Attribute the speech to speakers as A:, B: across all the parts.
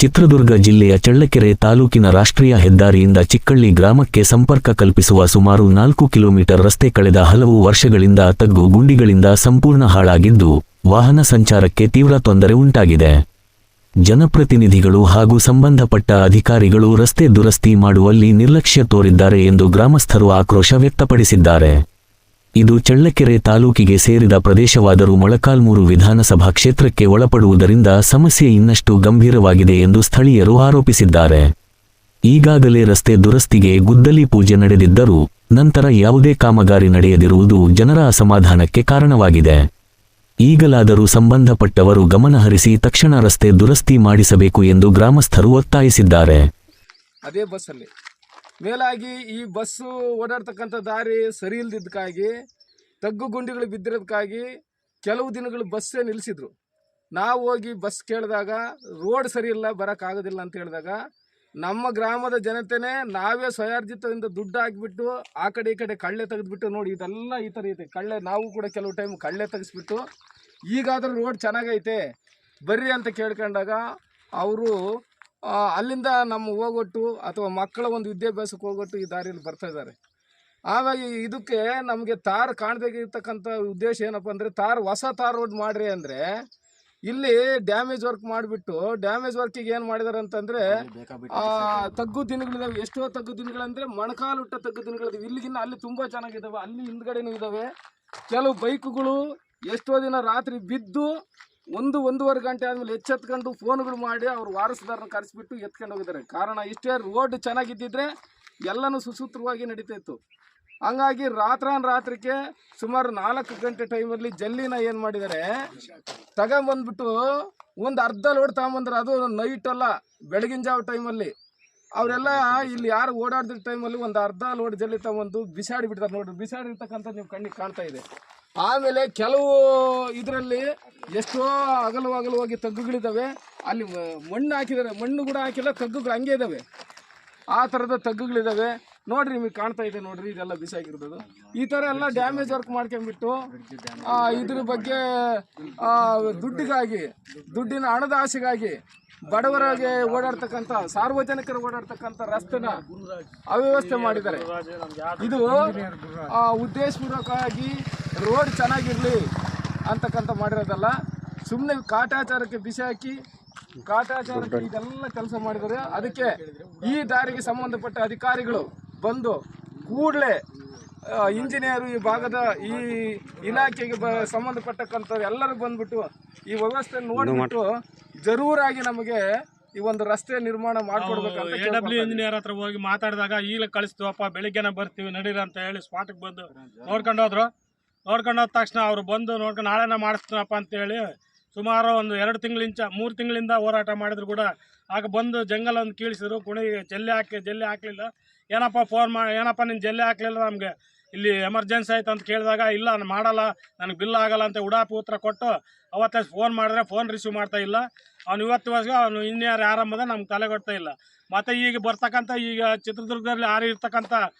A: ಚಿತ್ರದುರ್ಗ ಜಿಲ್ಲೆಯ ಚಳ್ಳಕೆರೆ ತಾಲೂಕಿನ ರಾಷ್ಟ್ರೀಯ ಹೆದ್ದಾರಿಯಿಂದ ಚಿಕ್ಕಳ್ಳಿ ಗ್ರಾಮಕ್ಕೆ ಸಂಪರ್ಕ ಕಲ್ಪಿಸುವ ಸುಮಾರು 4 ಕಿಲೋಮೀಟರ್ ರಸ್ತೆ ಕಳೆದ ಹಲವು ವರ್ಷಗಳಿಂದ ತಗ್ಗು ಗುಂಡಿಗಳಿಂದ ಸಂಪೂರ್ಣ ಹಾಳಾಗಿದ್ದು ವಾಹನ ಸಂಚಾರಕ್ಕೆ ತೀವ್ರ ತೊಂದರೆ ಉಂಟಾಗಿದೆ. ಜನಪ್ರತಿನಿಧಿಗಳು ಹಾಗೂ ಸಂಬಂಧಪಟ್ಟ ಅಧಿಕಾರಿಗಳು ರಸ್ತೆ ದುರಸ್ತಿ ಮಾಡುವಲ್ಲಿ ನಿರ್ಲಕ್ಷ್ಯ ತೋರಿದ್ದಾರೆ ಎಂದು ಗ್ರಾಮಸ್ಥರು ಆಕ್ರೋಶ ವ್ಯಕ್ತಪಡಿಸಿದ್ದಾರೆ. ಇದು ಚಳ್ಳಕೆರೆ ತಾಲೂಕಿಗೆ ಸೇರಿದ ಪ್ರದೇಶವಾದರೂ ಮೊಳಕಾಲ್ಮೂರು ವಿಧಾನಸಭಾ ಕ್ಷೇತ್ರಕ್ಕೆ ಒಳಪಡುವುದರಿಂದ ಸಮಸ್ಯೆ ಇನ್ನಷ್ಟು ಗಂಭೀರವಾಗಿದೆ ಎಂದು ಸ್ಥಳೀಯರು ಆರೋಪಿಸಿದ್ದಾರೆ. ಈಗಾಗಲೇ ರಸ್ತೆ ದುರಸ್ತಿಗೆ ಗುದ್ದಲಿ ಪೂಜೆ ನಡೆದಿದ್ದರೂ ನಂತರ ಯಾವುದೇ ಕಾಮಗಾರಿ ನಡೆಯದಿರುವುದು ಜನರ ಅಸಮಾಧಾನಕ್ಕೆ ಕಾರಣವಾಗಿದೆ. ಈಗಲಾದರೂ ಸಂಬಂಧಪಟ್ಟವರು ಗಮನಹರಿಸಿ ತಕ್ಷಣ ರಸ್ತೆ ದುರಸ್ತಿ ಮಾಡಿಸಬೇಕು ಎಂದು ಗ್ರಾಮಸ್ಥರು ಒತ್ತಾಯಿಸಿದ್ದಾರೆ.
B: ಅದೇ ಬಸ್ಸಲ್ಲಿ ಮೇಲಾಗಿ ಈ ಬಸ್ಸು ಓಡಾಡ್ತಕ್ಕಂಥ ದಾರಿ ಸರಿ ಇಲ್ದಿದ್ದಕ್ಕಾಗಿ ತಗ್ಗು ಗುಂಡಿಗಳು ಬಿದ್ದಿರೋದಕ್ಕಾಗಿ ಕೆಲವು ದಿನಗಳು ಬಸ್ಸೇ ನಿಲ್ಲಿಸಿದ್ರು. ನಾವು ಹೋಗಿ ಬಸ್ ಕೇಳಿದಾಗ ರೋಡ್ ಸರಿ ಇಲ್ಲ, ಬರೋಕ್ಕಾಗೋದಿಲ್ಲ ಅಂತ ಹೇಳಿದಾಗ ನಮ್ಮ ಗ್ರಾಮದ ಜನತೆನೇ ನಾವೇ ಸ್ವಯಾರ್ಜಿತದಿಂದ ದುಡ್ಡು ಹಾಕಿಬಿಟ್ಟು ಆ ಕಡೆ ಈ ಕಡೆ ಕಳ್ಳೆ ತೆಗೆದುಬಿಟ್ಟು ನೋಡಿ ಇದೆಲ್ಲ ಈ ಥರ ಐತೆ ಕಳ್ಳೆ, ನಾವು ಕೂಡ ಕೆಲವು ಟೈಮ್ ಕಳ್ಳೆ ತೆಗೆಸ್ಬಿಟ್ಟು ಈಗಾದರೂ ರೋಡ್ ಚೆನ್ನಾಗೈತೆ ಬರ್ರಿ ಅಂತ ಕೇಳ್ಕೊಂಡಾಗ ಅವರು ಅಲ್ಲಿಂದ ನಮ್ಮ ಹೋಗೊಟ್ಟು ಅಥವಾ ಮಕ್ಕಳ ಒಂದು ವಿದ್ಯಾಭ್ಯಾಸಕ್ಕೆ ಹೋಗೊಟ್ಟು ಈ ದಾರಿಯಲ್ಲಿ ಬರ್ತಾ ಇದ್ದಾರೆ. ಹಾಗಾಗಿ ಇದಕ್ಕೆ ನಮಗೆ ತಾರ್ ಕಾಣಬೇಕಿರ್ತಕ್ಕಂಥ ಉದ್ದೇಶ ಏನಪ್ಪ ಅಂದರೆ ಹೊಸ ತಾರ್ ರೋಡ್ ಮಾಡಿರಿ ಅಂದರೆ ಇಲ್ಲಿ ಡ್ಯಾಮೇಜ್ ವರ್ಕ್ ಮಾಡಿಬಿಟ್ಟು ಡ್ಯಾಮೇಜ್ ವರ್ಕಿಗೆ ಏನು ಮಾಡಿದ್ದಾರೆ ಅಂತಂದರೆ ತಗ್ಗು ದಿನಗಳಿದಾವೆ. ಎಷ್ಟೋ ತಗ್ಗು ದಿನಗಳಂದರೆ ಮೊಣಕಾಲುಟ್ಟ ತಗ್ಗು ದಿನಗಳಿದಾವೆ. ಇಲ್ಲಿಗಿನ್ನ ಅಲ್ಲಿ ತುಂಬ ಚೆನ್ನಾಗಿದ್ದಾವೆ, ಅಲ್ಲಿ ಹಿಂದ್ಗಡೆನೂ ಇದ್ದಾವೆ. ಕೆಲವು ಬೈಕುಗಳು ಎಷ್ಟೋ ದಿನ ರಾತ್ರಿ ಬಿದ್ದು 1-1.5 ಗಂಟೆ ಆದಮೇಲೆ ಎಚ್ಚೆತ್ಕೊಂಡು ಫೋನ್ಗಳು ಮಾಡಿ ಅವ್ರ ವಾರಸುದಾರನ ಕರೆಸಿಬಿಟ್ಟು ಎತ್ಕೊಂಡು ಹೋಗಿದ್ದಾರೆ. ಕಾರಣ ಇಷ್ಟೇ, ರೋಡ್ ಚೆನ್ನಾಗಿದ್ದಿದ್ರೆ ಎಲ್ಲನೂ ಸುಸೂತ್ರವಾಗಿ ನಡೀತಾ ಇತ್ತು. ಹಂಗಾಗಿ ರಾತ್ರಿಗೆ ಸುಮಾರು 4 ಗಂಟೆ ಟೈಮಲ್ಲಿ ಜಲ್ಲಿನ ಏನು ಮಾಡಿದ್ದಾರೆ ತಗೊಂಬಂದ್ಬಿಟ್ಟು ಒಂದು ಅರ್ಧ ಲೋಡ್ ತಗೊಂಬಂದ್ರೆ, ಅದು ನೈಟ್ ಅಲ್ಲ ಬೆಳಗಿನ ಜಾವ ಟೈಮಲ್ಲಿ ಅವರೆಲ್ಲ ಇಲ್ಲಿ ಯಾರು ಓಡಾಡಿದ ಟೈಮಲ್ಲಿ ಒಂದು ಅರ್ಧ ಲೋಡ್ ಜಲ್ಲಿ ತಗೊಂಡು ಬಿಸಾಡಿ ಬಿಡ್ತಾರೆ. ನೋಡ್ರಿ ಬಿಸಾಡಿರ್ತಕ್ಕಂಥದ್ದು ನೀವು ಕಣ್ಣಿಗೆ ಕಾಣ್ತಾ ಇದೆ. ಆಮೇಲೆ ಕೆಲವು ಇದರಲ್ಲಿ ಎಷ್ಟೋ ಅಗಲವಾಗಿ ತಗ್ಗುಗಳಿದ್ದಾವೆ, ಅಲ್ಲಿ ಮಣ್ಣು ಹಾಕಿದ್ದಾರೆ, ಮಣ್ಣು ಕೂಡ ಹಾಕಿಲ್ಲ, ತಗ್ಗುಗಳು ಹಂಗೆ ಇದ್ದಾವೆ. ಆ ಥರದ ತಗ್ಗುಗಳಿದ್ದಾವೆ ನೋಡ್ರಿ, ನಿಮಗೆ ಕಾಣ್ತಾ ಇದೆ ನೋಡ್ರಿ, ಇದೆಲ್ಲ ಬಿಸಾಕಿರೋದು. ಈ ಥರ ಎಲ್ಲ ಡ್ಯಾಮೇಜ್ ವರ್ಕ್ ಮಾಡ್ಕೊಂಡ್ಬಿಟ್ಟು ಇದ್ರ ಬಗ್ಗೆ ದುಡ್ಡಿನ ಹಣದ ಆಸೆಗಾಗಿ ಬಡವರಿಗೆ ಓಡಾಡ್ತಕ್ಕಂಥ ಸಾರ್ವಜನಿಕರು ಓಡಾಡ್ತಕ್ಕಂಥ ರಸ್ತೆನ ಅವ್ಯವಸ್ಥೆ ಮಾಡಿದ್ದಾರೆ. ಇದು ಉದ್ದೇಶಪೂರ್ವಕವಾಗಿ ರೋಡ್ ಚೆನ್ನಾಗಿರಲಿ ಅಂತಕ್ಕಂಥ ಮಾಡಿರೋದಲ್ಲ, ಸುಮ್ಮನೆ ಕಾಟಾಚಾರಕ್ಕೆ ಬಿಸಿ ಹಾಕಿ ಕಾಟಾಚಾರಕ್ಕೆ ಇದೆಲ್ಲ ಕೆಲಸ ಮಾಡಿದ್ದಾರೆ. ಅದಕ್ಕೆ ಈ ದಾರಿಗೆ ಸಂಬಂಧಪಟ್ಟ ಅಧಿಕಾರಿಗಳು ಬಂದು ಕೂಡಲೇ ಇಂಜಿನಿಯರು, ಈ ಭಾಗದ ಈ ಇಲಾಖೆಗೆ ಸಂಬಂಧಪಟ್ಟಕ್ಕಂಥವ್ರು ಎಲ್ಲರೂ ಬಂದ್ಬಿಟ್ಟು ಈ ವ್ಯವಸ್ಥೆ ನೋಡಿಬಿಟ್ಟು ಜರೂರಾಗಿ ನಮಗೆ ಈ ಒಂದು ರಸ್ತೆ ನಿರ್ಮಾಣ ಮಾಡಿಕೊಡ್ಬೇಕಂತ
C: AW ಇಂಜಿನಿಯರ್ ಹತ್ರ ಹೋಗಿ ಮಾತಾಡಿದಾಗ ಈಗಲೇ ಕಳಿಸ್ತೀವಪ್ಪ, ಬೆಳಿಗ್ಗೆನ ಬರ್ತೀವಿ ನಡೀರಿ ಅಂತ ಹೇಳಿ ಸ್ಪಾಟಿಗೆ ಬಂದು ನೋಡ್ಕೊಂಡು ಹೋದ ತಕ್ಷಣ ಅವರು ಬಂದು ನೋಡ್ಕೊಂಡು ನಾಳೆನ ಮಾಡಿಸ್ತೀನಪ್ಪ ಅಂತೇಳಿ ಸುಮಾರು ಒಂದು 2 3 ತಿಂಗಳಿಂದ ಹೋರಾಟ ಮಾಡಿದ್ರು ಕೂಡ ಆಗ ಬಂದು ಜಂಗಲ್ ಒಂದು ಕೀಳಿಸಿದ್ರು. ಕುಣಿಗೆ ಜಲ್ಲಿ ಹಾಕಲಿಲ್ಲ. ಏನಪ್ಪ ಫೋನ್ ಮಾಡಿ, ಏನಪ್ಪ ನೀನು ಜಲ್ಲಿ ಹಾಕಲಿಲ್ಲ, ನಮಗೆ ಇಲ್ಲಿ ಎಮರ್ಜೆನ್ಸಿ ಆಯ್ತು ಅಂತ ಕೇಳಿದಾಗ ಇಲ್ಲ ನಾನು ಮಾಡಲ್ಲ, ನನಗೆ ಬಿಲ್ ಆಗಲ್ಲ ಅಂತ ಉಡಾಪಿ ಉತ್ತರ ಕೊಟ್ಟು ಅವತ್ತೇ ಫೋನ್ ಮಾಡಿದ್ರೆ ಫೋನ್ ರಿಸೀವ್ ಮಾಡ್ತಾ ಇಲ್ಲ. ಅವ್ನು ಇವತ್ತಿವರೆಗೂ ಅವನು ಇಂಜಿನಿಯರ್ ಆರಂಭದ ನಮ್ಗೆ ತಲೆ ಕೊಡ್ತಾ ಇಲ್ಲ. ಮತ್ತು ಈಗ ಬರ್ತಕ್ಕಂಥ ಈಗ ಚಿತ್ರದುರ್ಗದಲ್ಲಿ ಇರ್ತಕ್ಕಂಥ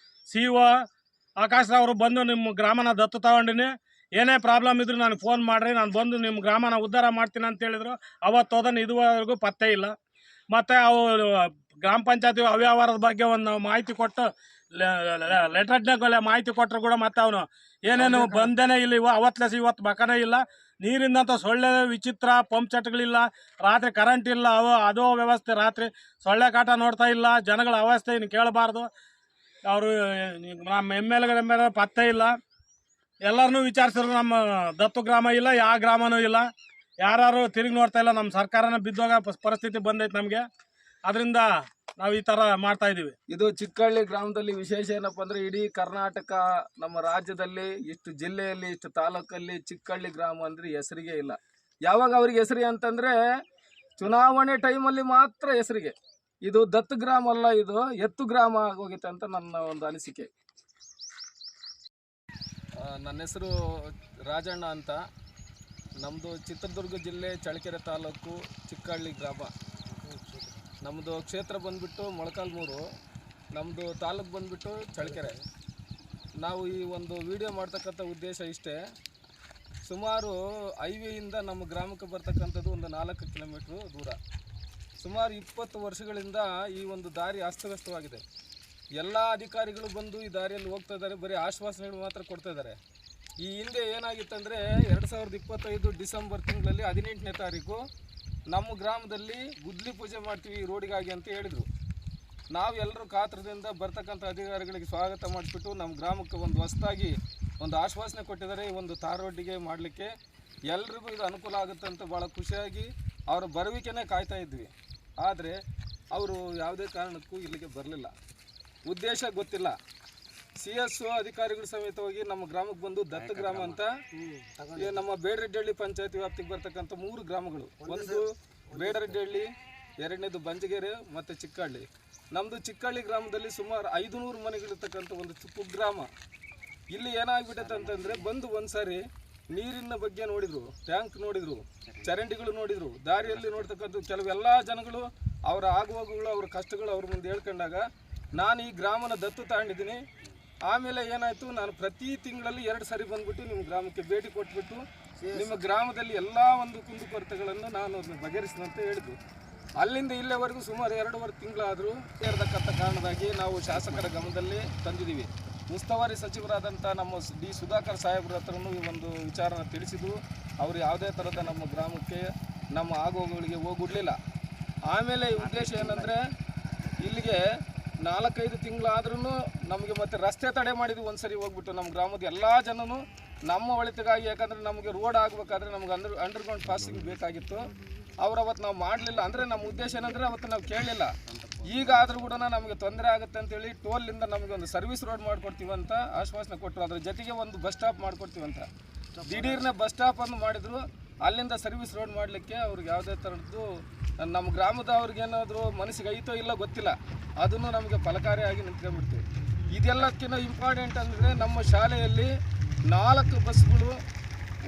C: CO ಆಕಾಶ್ ಅವರು ಬಂದು ನಿಮ್ಮ ಗ್ರಾಮನ ದತ್ತು ತಗೊಂಡಿನಿ, ಏನೇ ಪ್ರಾಬ್ಲಮ್ ಇದ್ರು ನನಗೆ ಫೋನ್ ಮಾಡಿರಿ, ನಾನು ಬಂದು ನಿಮ್ಮ ಗ್ರಾಮನ ಉದ್ಧಾರ ಮಾಡ್ತೀನಿ ಅಂತ ಹೇಳಿದ್ರು. ಅವತ್ತು ಹೋದನ್ನು ಇದುವರೆಗೂ ಪತ್ತೆ ಇಲ್ಲ. ಮತ್ತು ಅವು ಗ್ರಾಮ ಪಂಚಾಯತಿ ಅವ್ಯವಹಾರದ ಬಗ್ಗೆ ಒಂದು ಮಾಹಿತಿ ಕೊಟ್ಟು ಲೆಟರ್ನಾಗ ಮಾಹಿತಿ ಕೊಟ್ಟರು ಕೂಡ ಮತ್ತೆ ಅವನು ಏನೇನು ಬಂದೇನೆ ಇಲ್ಲ, ಅವತ್ತಲೇಸಿ ಇವತ್ತು ಬಕನೇ ಇಲ್ಲ. ನೀರಿಂದಂತ ಸೊಳ್ಳೆ ವಿಚಿತ್ರ, ಪಂಪ್ ಸೆಟ್ಗಳಿಲ್ಲ, ರಾತ್ರಿ ಕರೆಂಟ್ ಇಲ್ಲ, ಅದು ವ್ಯವಸ್ಥೆ, ರಾತ್ರಿ ಸೊಳ್ಳೆ ಕಾಟ ನೋಡ್ತಾ ಇಲ್ಲ. ಜನಗಳ ಅವಸ್ಥೆ ಇನ್ನು ಕೇಳಬಾರ್ದು. ಅವರು ನಮ್ಮ MLA ಪತ್ತೆ ಇಲ್ಲ. ಎಲ್ಲರನ್ನೂ ವಿಚಾರಿಸಿದ್ರು, ನಮ್ಮ ದತ್ತು ಗ್ರಾಮ ಇಲ್ಲ, ಯಾವ ಗ್ರಾಮನೂ ಇಲ್ಲ, ಯಾರು ತಿರುಗಿ ನೋಡ್ತಾ ಇಲ್ಲ. ನಮ್ಮ ಸರ್ಕಾರನ ಬಿದ್ದೋಗ ಪರಿಸ್ಥಿತಿ ಬಂದೈತೆ ನಮಗೆ. ಅದರಿಂದ ನಾವು ಈ ಥರ ಮಾಡ್ತಾ ಇದ್ದೀವಿ.
B: ಇದು ಚಿಕ್ಕಹಳ್ಳಿ ಗ್ರಾಮದಲ್ಲಿ ವಿಶೇಷ ಏನಪ್ಪ ಅಂದರೆ ಇಡೀ ಕರ್ನಾಟಕ, ನಮ್ಮ ರಾಜ್ಯದಲ್ಲಿ ಇಷ್ಟು ಜಿಲ್ಲೆಯಲ್ಲಿ ಇಷ್ಟು ತಾಲೂಕಲ್ಲಿ ಚಿಕ್ಕಹಳ್ಳಿ ಗ್ರಾಮ ಅಂದರೆ ಹೆಸರಿಗೆ ಇಲ್ಲ. ಯಾವಾಗ ಅವ್ರಿಗೆ ಹೆಸರಿಗೆ ಅಂತಂದರೆ ಚುನಾವಣೆ ಟೈಮಲ್ಲಿ ಮಾತ್ರ ಹೆಸರಿಗೆ. ಇದು ದತ್ತು ಗ್ರಾಮ ಅಲ್ಲ, ಇದು ಎತ್ತು ಗ್ರಾಮ ಆಗೋಗಿತ್ತು ಅಂತ ನನ್ನ ಒಂದು ಅನಿಸಿಕೆ. ನನ್ನ ಹೆಸರು ರಾಜಣ್ಣ ಅಂತ. ನಮ್ಮದು ಚಿತ್ರದುರ್ಗ ಜಿಲ್ಲೆ ಚಳ್ಳಕೆರೆ ತಾಲೂಕು ಚಿಕ್ಕಹಳ್ಳಿ ಗ್ರಾಮ. ನಮ್ಮದು ಕ್ಷೇತ್ರ ಬಂದುಬಿಟ್ಟು ಮೊಳಕಾಲ್ಮೂರು, ನಮ್ಮದು ತಾಲೂಕು ಬಂದುಬಿಟ್ಟು ಚಳ್ಳಕೆರೆ. ನಾವು ಈ ಒಂದು ವಿಡಿಯೋ ಮಾಡ್ತಕ್ಕಂಥ ಉದ್ದೇಶ ಇಷ್ಟೇ, ಸುಮಾರು ಹೈವೇಯಿಂದ ನಮ್ಮ ಗ್ರಾಮಕ್ಕೆ ಬರ್ತಕ್ಕಂಥದ್ದು ಒಂದು 4 ಕಿಲೋಮೀಟ್ರು ದೂರ. ಸುಮಾರು 20 ವರ್ಷಗಳಿಂದ ಈ ಒಂದು ದಾರಿ ಅಸ್ತವ್ಯಸ್ತವಾಗಿದೆ. ಎಲ್ಲ ಅಧಿಕಾರಿಗಳು ಬಂದು ಈ ದಾರಿಯಲ್ಲಿ ಹೋಗ್ತಾ ಇದ್ದಾರೆ, ಬರೀ ಆಶ್ವಾಸನೆಗಳು ಮಾತ್ರ ಕೊಡ್ತಾ ಇದ್ದಾರೆ. ಈ ಹಿಂದೆ ಏನಾಗಿತ್ತಂದರೆ 2025 ಡಿಸೆಂಬರ್ ತಿಂಗಳಲ್ಲಿ 18ನೇ ತಾರೀಕು ನಮ್ಮ ಗ್ರಾಮದಲ್ಲಿ ಗುದ್ಲಿ ಪೂಜೆ ಮಾಡ್ತೀವಿ ಈ ರೋಡಿಗಾಗಿ ಅಂತ ಹೇಳಿದರು. ನಾವೆಲ್ಲರೂ ಕಾತ್ರದಿಂದ ಬರ್ತಕ್ಕಂಥ ಅಧಿಕಾರಿಗಳಿಗೆ ಸ್ವಾಗತ ಮಾಡಿಬಿಟ್ಟು ನಮ್ಮ ಗ್ರಾಮಕ್ಕೆ ಒಂದು ಹೊಸದಾಗಿ ಒಂದು ಆಶ್ವಾಸನೆ ಕೊಟ್ಟಿದ್ದಾರೆ. ಈ ಒಂದು ತಾರ್ ರೋಡಿಗೆ ಮಾಡಲಿಕ್ಕೆ ಎಲ್ರಿಗೂ ಇದು ಅನುಕೂಲ ಆಗುತ್ತೆ ಅಂತ ಭಾಳ ಖುಷಿಯಾಗಿ ಅವರ ಬರುವಿಕೆನೇ ಕಾಯ್ತಾ ಇದ್ವಿ. ಆದರೆ ಅವರು ಯಾವುದೇ ಕಾರಣಕ್ಕೂ ಇಲ್ಲಿಗೆ ಬರಲಿಲ್ಲ. ಉದ್ದೇಶ ಗೊತ್ತಿಲ್ಲ. CS ಅಧಿಕಾರಿಗಳು ಸಮೇತವಾಗಿ ನಮ್ಮ ಗ್ರಾಮಕ್ಕೆ ಬಂದು ದತ್ತ ಗ್ರಾಮ ಅಂತ ನಮ್ಮ ಬೇಡರೆಡ್ಡಿಹಳ್ಳಿ ಪಂಚಾಯತಿ ವ್ಯಾಪ್ತಿಗೆ ಬರ್ತಕ್ಕಂಥ 3 ಗ್ರಾಮಗಳು. ಒಂದು ಬೇಡರೆಡ್ಡಿಹಳ್ಳಿ, ಎರಡನೇದು ಬಂಜಗೆರೆ ಮತ್ತು ಚಿಕ್ಕಹಳ್ಳಿ. ನಮ್ಮದು ಚಿಕ್ಕಹಳ್ಳಿ ಗ್ರಾಮದಲ್ಲಿ ಸುಮಾರು 500 ಮನೆಗಳಿರ್ತಕ್ಕಂಥ ಒಂದು ಕುಗ್ರಾಮ. ಇಲ್ಲಿ ಏನಾಗ್ಬಿಟ್ಟೈತೆ ಅಂತಂದರೆ ಬಂದು ಒಂದು ಸಾರಿ ನೀರಿನ ಬಗ್ಗೆ ನೋಡಿದರು, ಟ್ಯಾಂಕ್ ನೋಡಿದರು, ಚರಂಡಿಗಳು ನೋಡಿದರು. ದಾರಿಯಲ್ಲಿ ನೋಡ್ತಕ್ಕಂಥ ಕೆಲವೆಲ್ಲ ಜನಗಳು ಅವರ ಆಗುವಾಗುಗಳು, ಅವರ ಕಷ್ಟಗಳು ಅವ್ರ ಮುಂದೆ ಹೇಳ್ಕೊಂಡಾಗ ನಾನು ಈ ಗ್ರಾಮನ ದತ್ತು ತಗೊಂಡಿದ್ದೀನಿ. ಆಮೇಲೆ ಏನಾಯಿತು, ನಾನು ಪ್ರತಿ ತಿಂಗಳಲ್ಲಿ 2 ಸಾರಿ ಬಂದುಬಿಟ್ಟು ನಿಮ್ಮ ಗ್ರಾಮಕ್ಕೆ ಭೇಟಿ ಕೊಟ್ಬಿಟ್ಟು ನಿಮ್ಮ ಗ್ರಾಮದಲ್ಲಿ ಎಲ್ಲ ಒಂದು ಕುಂದುಕೊರತೆಗಳನ್ನು ನಾನು ಅದನ್ನು ಬಗೆಹರಿಸಿದಂತ ಹೇಳಿದ್ದು. ಅಲ್ಲಿಂದ ಇಲ್ಲಿವರೆಗೂ ಸುಮಾರು 2.5 ತಿಂಗಳಾದರೂ ಸೇರತಕ್ಕಂಥ ಕಾರಣವಾಗಿ ನಾವು ಶಾಸಕರ ಗಮನದಲ್ಲಿ ತಂದಿದ್ದೀವಿ. ಉಸ್ತುವಾರಿ ಸಚಿವರಾದಂಥ ನಮ್ಮ ಡಿ ಸುಧಾಕರ್ ಸಾಹೇಬ್ರ ಹತ್ರನೂ ಈ ಒಂದು ವಿಚಾರನ ತಿಳಿಸಿದ್ದು. ಅವರು ಯಾವುದೇ ಥರದ ನಮ್ಮ ಗ್ರಾಮಕ್ಕೆ ನಮ್ಮ ಆಗೋಗುಗಳಿಗೆ ಹೋಗಿಡ್ಲಿಲ್ಲ. ಆಮೇಲೆ ಈ ಉದ್ದೇಶ ಏನಂದರೆ, ಇಲ್ಲಿಗೆ 4-5 ತಿಂಗಳಾದ್ರೂ ನಮಗೆ ಮತ್ತೆ ರಸ್ತೆ ತಡೆ ಮಾಡಿದ್ವಿ. ಒಂದು ಸರಿ ಹೋಗ್ಬಿಟ್ಟು ನಮ್ಮ ಗ್ರಾಮದ ಎಲ್ಲ ಜನನು ನಮ್ಮ ಒಳಿತಿಗಾಗಿ, ಯಾಕಂದರೆ ನಮಗೆ ರೋಡ್ ಆಗಬೇಕಾದ್ರೆ ನಮಗೆ ಅಂಡರ್ಗ್ರೌಂಡ್ ಪಾಸಿಂಗ್ ಬೇಕಾಗಿತ್ತು. ಅವ್ರು ಅವತ್ತು ನಾವು ಮಾಡಲಿಲ್ಲ. ಅಂದರೆ ನಮ್ಮ ಉದ್ದೇಶ ಏನಂದರೆ ಅವತ್ತು ನಾವು ಕೇಳಲಿಲ್ಲ. ಈಗ ಆದರೂ ಕೂಡ ನಮಗೆ ತೊಂದರೆ ಆಗುತ್ತೆ ಅಂತೇಳಿ ಟೋಲಿಂದ ನಮಗೆ ಒಂದು ಸರ್ವಿಸ್ ರೋಡ್ ಮಾಡಿಕೊಡ್ತೀವಂತ ಆಶ್ವಾಸನೆ ಕೊಟ್ಟರು. ಅದ್ರ ಜೊತೆಗೆ ಒಂದು ಬಸ್ ಸ್ಟಾಪ್ ಮಾಡಿಕೊಡ್ತೀವಂತ ದಿಢೀರ್ನೇ ಬಸ್ ಸ್ಟಾಪನ್ನು ಮಾಡಿದರು. ಅಲ್ಲಿಂದ ಸರ್ವಿಸ್ ರೋಡ್ ಮಾಡಲಿಕ್ಕೆ ಅವ್ರಿಗೆ ಯಾವುದೇ ಥರದ್ದು ನಮ್ಮ ಗ್ರಾಮದವ್ರಿಗೇನಾದರೂ ಮನಸ್ಸಿಗೆ ಐತೋ ಇಲ್ಲ ಗೊತ್ತಿಲ್ಲ, ಅದನ್ನು ನಮಗೆ ಫಲಕಾರಿಯಾಗಿ ನಿಂತ್ಕೊಂಡ್ಬಿಡ್ತೀವಿ. ಇದೆಲ್ಲಕ್ಕಿಂತ ಇಂಪಾರ್ಟೆಂಟ್ ಅಂದರೆ ನಮ್ಮ ಶಾಲೆಯಲ್ಲಿ 4 ಬಸ್ಗಳು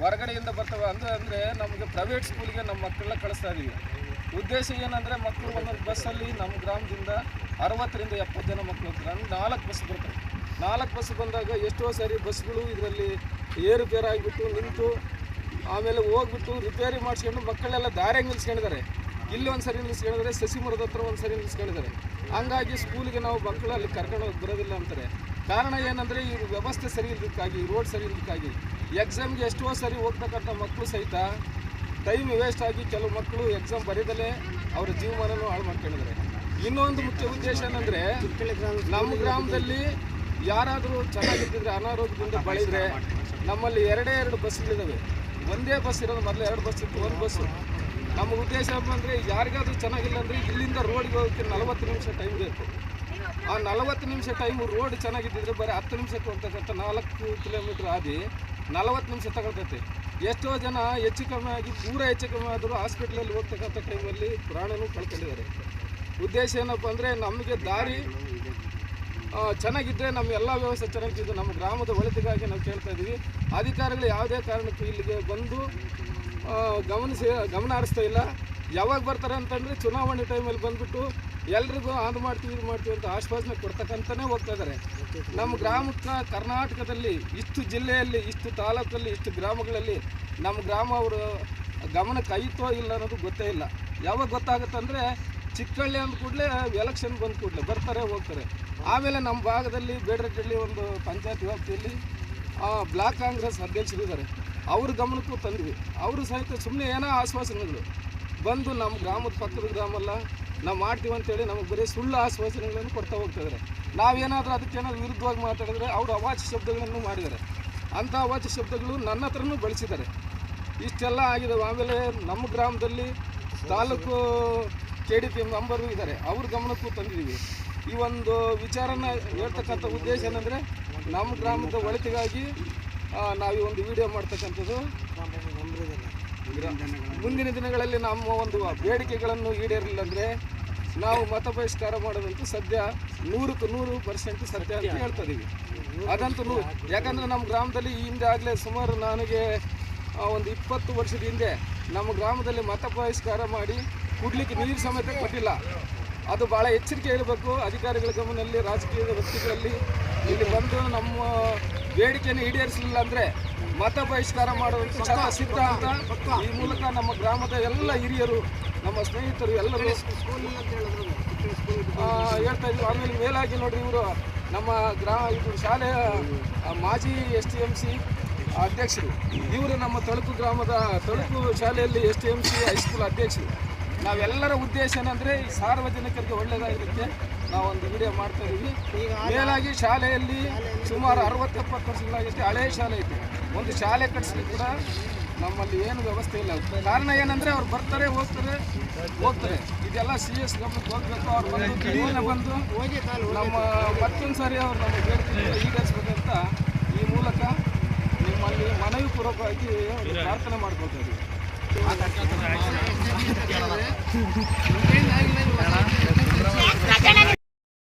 B: ಹೊರಗಡೆಯಿಂದ ಬರ್ತವೆ. ಅಂದರೆ ನಮಗೆ ಪ್ರೈವೇಟ್ ಸ್ಕೂಲಿಗೆ ನಮ್ಮ ಮಕ್ಕಳನ್ನ ಕಳಿಸ್ತಾ ಇದ್ದೀವಿ. ಉದ್ದೇಶ ಏನಂದರೆ, ಮಕ್ಕಳು ಒಂದೊಂದು ಬಸ್ಸಲ್ಲಿ ನಮ್ಮ ಗ್ರಾಮದಿಂದ 60ರಿಂದ 70 ಜನ ಮಕ್ಕಳು ಹೋಗ್ತಾರೆ. 4 ಬಸ್ ಬರ್ತವೆ. 4 ಬಸ್ ಬಂದಾಗ ಎಷ್ಟೋ ಸಾರಿ ಬಸ್ಗಳು ಇದರಲ್ಲಿ ಏರುಪೇರಾಗಿಬಿಟ್ಟು ನಿಂತು ಆಮೇಲೆ ಹೋಗ್ಬಿಟ್ಟು ರಿಪೇರಿ ಮಾಡಿಸ್ಕೊಂಡು ಮಕ್ಕಳೆಲ್ಲ ದಾರಿಯಾಗಿ ನಿಲ್ಸ್ಕೊಂಡಿದ್ದಾರೆ. ಇಲ್ಲಿ ಒಂದು ಸರಿ ನಿಲ್ಸ್ಕೊಂಡಿದ್ದಾರೆ, ಸಸಿ ಮರದ ಹತ್ರ ಒಂದು ಸರಿ ನಿಲ್ಸ್ಕೊಂಡಿದ್ದಾರೆ. ಹಂಗಾಗಿ ಸ್ಕೂಲಿಗೆ ನಾವು ಮಕ್ಕಳು ಅಲ್ಲಿ ಕರ್ಕೊಂಡು ಹೋಗಿ ಬರೋದಿಲ್ಲ ಅಂತಾರೆ. ಕಾರಣ ಏನಂದರೆ, ಈ ವ್ಯವಸ್ಥೆ ಸರಿ ಇಲ್ಲದಕ್ಕಾಗಿ, ರೋಡ್ ಸರಿ ಇಲ್ಲದಕ್ಕಾಗಿ ಎಕ್ಸಾಮ್ಗೆ ಎಷ್ಟೋ ಸರಿ ಹೋಗ್ತಕ್ಕಂಥ ಮಕ್ಕಳು ಸಹಿತ ಟೈಮ್ ವೇಸ್ಟ್ ಆಗಿ ಕೆಲವು ಮಕ್ಕಳು ಎಕ್ಸಾಮ್ ಬರೀದಲೇ ಅವರ ಜೀವಮಾನನೂ ಹಾಳು ಮಾಡ್ಕೊಂಡಿದ್ದಾರೆ. ಇನ್ನೊಂದು ಮುಖ್ಯ ಉದ್ದೇಶ ಏನಂದರೆ, ನಮ್ಮ ಗ್ರಾಮದಲ್ಲಿ ಯಾರಾದರೂ ಚೆನ್ನಾಗಿದ್ದಿದ್ರೆ ಅನಾರೋಗ್ಯದಿಂದ ಬಳಲಿದ್ರೆ ನಮ್ಮಲ್ಲಿ 2 ಬಸ್ಗಳಿದ್ದಾವೆ. ಒಂದೇ ಬಸ್ ಇರೋದು, ಮೊದಲು 2 ಬಸ್ ಇತ್ತು, 1 ಬಸ್ಸು. ನಮ್ಮ ಉದ್ದೇಶ ಅಂದರೆ, ಯಾರಿಗಾದ್ರೂ ಚೆನ್ನಾಗಿಲ್ಲ ಅಂದರೆ ಇಲ್ಲಿಂದ ರೋಡ್ಗೆ ಹೋಗೋಕ್ಕೆ 40 ನಿಮಿಷ ಟೈಮ್ ಬೇಕು. ಆ 40 ನಿಮಿಷ ಟೈಮು ರೋಡ್ ಚೆನ್ನಾಗಿದ್ದಿದ್ರೆ ಬರೀ 10 ನಿಮಿಷಕ್ಕೆ ಹೋಗ್ತಕ್ಕಂಥ 4 ಕಿಲೋಮೀಟ್ರ್ ಆದಿ 40 ನಿಮಿಷ ತಗೊಳ್ತೈತೆ. ಎಷ್ಟೋ ಜನ ಹೆಚ್ಚು ಕಮ್ಮಿ ಆಗಿ ಹೆಚ್ಚು ಕಮ್ಮಿ ಆದರೂ ಹಾಸ್ಪಿಟ್ಲಲ್ಲಿ ಹೋಗ್ತಕ್ಕಂಥ ಟೈಮಲ್ಲಿ ಪ್ರಾಣನೂ ಕಳ್ಕೊಂಡಿದ್ದಾರೆ. ಉದ್ದೇಶ ಏನಪ್ಪ ಅಂದರೆ, ನಮಗೆ ದಾರಿ ಚೆನ್ನಾಗಿದ್ದರೆ ನಮ್ಮ ಎಲ್ಲ ವ್ಯವಸ್ಥೆ ಚೆನ್ನಾಗಿದ್ದು ನಮ್ಮ ಗ್ರಾಮದ ಒಳಿತಿಗಾಗಿ ನಾವು ಕೇಳ್ತಾ ಇದ್ದೀವಿ. ಅಧಿಕಾರಿಗಳು ಯಾವುದೇ ಕಾರಣಕ್ಕೂ ಇಲ್ಲಿಗೆ ಬಂದು ಗಮನ ಹರಿಸ್ತಾ ಇಲ್ಲ. ಯಾವಾಗ ಬರ್ತಾರೆ ಅಂತಂದರೆ, ಚುನಾವಣೆ ಟೈಮಲ್ಲಿ ಬಂದುಬಿಟ್ಟು ಎಲ್ರಿಗೂ ಅದು ಮಾಡ್ತೀವಿ ಇದು ಮಾಡ್ತೀವಿ ಅಂತ ಆಶ್ವಾಸನೆ ಕೊಡ್ತಕ್ಕಂತಲೇ ಹೋಗ್ತಾ ಇದ್ದಾರೆ. ನಮ್ಮ ಗ್ರಾಮಕ್ಕೆ ಕರ್ನಾಟಕದಲ್ಲಿ ಇಷ್ಟು ಜಿಲ್ಲೆಯಲ್ಲಿ, ಇಷ್ಟು ತಾಲೂಕಲ್ಲಿ, ಇಷ್ಟು ಗ್ರಾಮಗಳಲ್ಲಿ ನಮ್ಮ ಗ್ರಾಮ ಅವರು ಗಮನಕ್ಕೆ ಐತೋ ಇಲ್ಲ ಅನ್ನೋದು ಗೊತ್ತೇ ಇಲ್ಲ. ಯಾವಾಗ ಗೊತ್ತಾಗುತ್ತೆ ಅಂದರೆ, ಚಿಕ್ಕಹಳ್ಳಿ ಅಂದ ಕೂಡಲೇ ಎಲೆಕ್ಷನ್ ಬಂದ ಕೂಡಲೇ ಬರ್ತಾರೆ ಹೋಗ್ತಾರೆ. ಆಮೇಲೆ ನಮ್ಮ ಭಾಗದಲ್ಲಿ ಬೇಡರೆಡ್ಡಿಹಳ್ಳಿ ಒಂದು ಪಂಚಾಯತ್ ವ್ಯಾಪ್ತಿಯಲ್ಲಿ ಬ್ಲಾಕ್ ಕಾಂಗ್ರೆಸ್ ಅಧ್ಯಕ್ಷರಿದ್ದಾರೆ, ಅವ್ರ ಗಮನಕ್ಕೂ ತಂದ್ವಿ. ಅವರು ಸಹಿತ ಸುಮ್ಮನೆ ಏನೋ ಆಶ್ವಾಸನೆಗಳು ಬಂದು ನಮ್ಮ ಗ್ರಾಮದ ಪಕ್ಕದ ಗ್ರಾಮ ಅಲ್ಲ ನಾವು ಮಾಡ್ತೀವಿ ಅಂತೇಳಿ ನಮಗೆ ಬರೀ ಸುಳ್ಳು ಆಶ್ವಾಸನೆಗಳನ್ನು ಕೊಡ್ತಾ ಹೋಗ್ತಾಯಿದ್ದಾರೆ. ನಾವೇನಾದರೂ ಅದಕ್ಕೇನಾದ್ರು ವಿರುದ್ಧವಾಗಿ ಮಾತಾಡಿದ್ರೆ ಅವರು ಅವಾಚ್ಯ ಶಬ್ದಗಳನ್ನು ಮಾಡಿದ್ದಾರೆ. ಅಂಥ ಅವಾಚ್ಯ ಶಬ್ದಗಳು ನನ್ನ ಹತ್ರನೂ ಬಳಸಿದ್ದಾರೆ. ಇಷ್ಟೆಲ್ಲ ಆಗಿದ್ದಾವೆ. ಆಮೇಲೆ ನಮ್ಮ ಗ್ರಾಮದಲ್ಲಿ ತಾಲೂಕು KDP ಮೆಂಬರು ಇದ್ದಾರೆ, ಅವ್ರ ಗಮನಕ್ಕೂ ತಂದಿದ್ದೀವಿ. ಈ ಒಂದು ವಿಚಾರನ ಹೇಳ್ತಕ್ಕಂಥ ಉದ್ದೇಶ ಏನಂದರೆ, ನಮ್ಮ ಗ್ರಾಮದ ಒಳಿತಿಗಾಗಿ ನಾವು ಈ ಒಂದು ವಿಡಿಯೋ ಮಾಡ್ತಕ್ಕಂಥದ್ದು. ಮುಂದಿನ ದಿನಗಳಲ್ಲಿ ನಮ್ಮ ಒಂದು ಬೇಡಿಕೆಗಳನ್ನು ಈಡೇರಲಿಲ್ಲ ಅಂದರೆ ನಾವು ಮತ ಬಹಿಷ್ಕಾರ ಮಾಡೋದಂತೂ ಸದ್ಯ 100% ಸತ್ಯ ಅಂತ ಹೇಳ್ತಾ ಇದ್ದೀವಿ. ಅದಂತೂ ಯಾಕಂದರೆ ನಮ್ಮ ಗ್ರಾಮದಲ್ಲಿ ಈ ಹಿಂದೆ ಆಗಲೇ ಸುಮಾರು ನನಗೆ ಒಂದು 20 ವರ್ಷದ ಹಿಂದೆ ನಮ್ಮ ಗ್ರಾಮದಲ್ಲಿ ಮತ ಬಹಿಷ್ಕಾರ ಮಾಡಿ ಕುಡ್ಲಿಕ್ಕೆ ನೀರು ಸಮೇತ ಕೊಟ್ಟಿಲ್ಲ. ಅದು ಭಾಳ ಎಚ್ಚರಿಕೆ ಇರಬೇಕು ಅಧಿಕಾರಿಗಳ ಗಮನದಲ್ಲಿ, ರಾಜಕೀಯದ ವ್ಯಕ್ತಿಗಳಲ್ಲಿ. ಇಲ್ಲಿ ಬಂದು ನಮ್ಮ ಬೇಡಿಕೆಯನ್ನು ಈಡೇರಿಸಲಿಲ್ಲ ಅಂದರೆ ಮತ ಬಹಿಷ್ಕಾರ ಮಾಡುವಂಥ ಸಿದ್ಧ ಅಂತ ಈ ಮೂಲಕ ನಮ್ಮ ಗ್ರಾಮದ ಎಲ್ಲ ಹಿರಿಯರು ನಮ್ಮ ಸ್ನೇಹಿತರು ಎಲ್ಲರೂ ಹೇಳ್ತಾ ಇದ್ವಿ. ಆಮೇಲೆ ಮೇಲಾಗಿ ನೋಡ್ರಿ ಇವರು ನಮ್ಮ ಇದು ಶಾಲೆಯ ಮಾಜಿ STMC ಅಧ್ಯಕ್ಷರು. ಇವರು ನಮ್ಮ ತಳುಕು ಗ್ರಾಮದ ತಳುಕು ಶಾಲೆಯಲ್ಲಿ STMC ಹೈಸ್ಕೂಲ್ ಅಧ್ಯಕ್ಷರು. ನಾವೆಲ್ಲರ ಉದ್ದೇಶ ಏನಂದರೆ ಈ ಸಾರ್ವಜನಿಕರಿಗೆ ಒಳ್ಳೆಯದಾಗಿರುತ್ತೆ ನಾವೊಂದು ವಿಡಿಯೋ ಮಾಡ್ತಾ ಇದ್ದೀವಿ. ಮೇಲಾಗಿ ಶಾಲೆಯಲ್ಲಿ ಸುಮಾರು 60-70 ವರ್ಷಗಳಾಗಿತ್ತು ಹಳೆಯ ಶಾಲೆ ಐತೆ. ಒಂದು ಶಾಲೆ ಕಟ್ಟಿಸ್ಲಿಕ್ಕೆ ಕೂಡ ನಮ್ಮಲ್ಲಿ ಏನು ವ್ಯವಸ್ಥೆ ಇಲ್ಲ. ಕಾರಣ ಏನಂದರೆ ಅವ್ರು ಬರ್ತಾರೆ ಹೋಗ್ತಾರೆ. ಇದೆಲ್ಲ CS ಗಮನಕ್ಕೆ ಹೋಗಬೇಕು. ಅವ್ರು ಬಂದು ನಮ್ಮ ಮತ್ತೊಂದು ಸಾರಿ ಅವ್ರು ನಮಗೆ ಬೇಡಿಕೆಯನ್ನು ಈಡೇರಿಸಬೇಕಂತ ಈ ಮೂಲಕ ನಿಮ್ಮಲ್ಲಿ ಮನವಿ ಪೂರ್ವಕವಾಗಿ ಪ್ರಾರ್ಥನೆ ಮಾಡ್ಕೊಳ್ತಾ ಇದ್ದೀವಿ.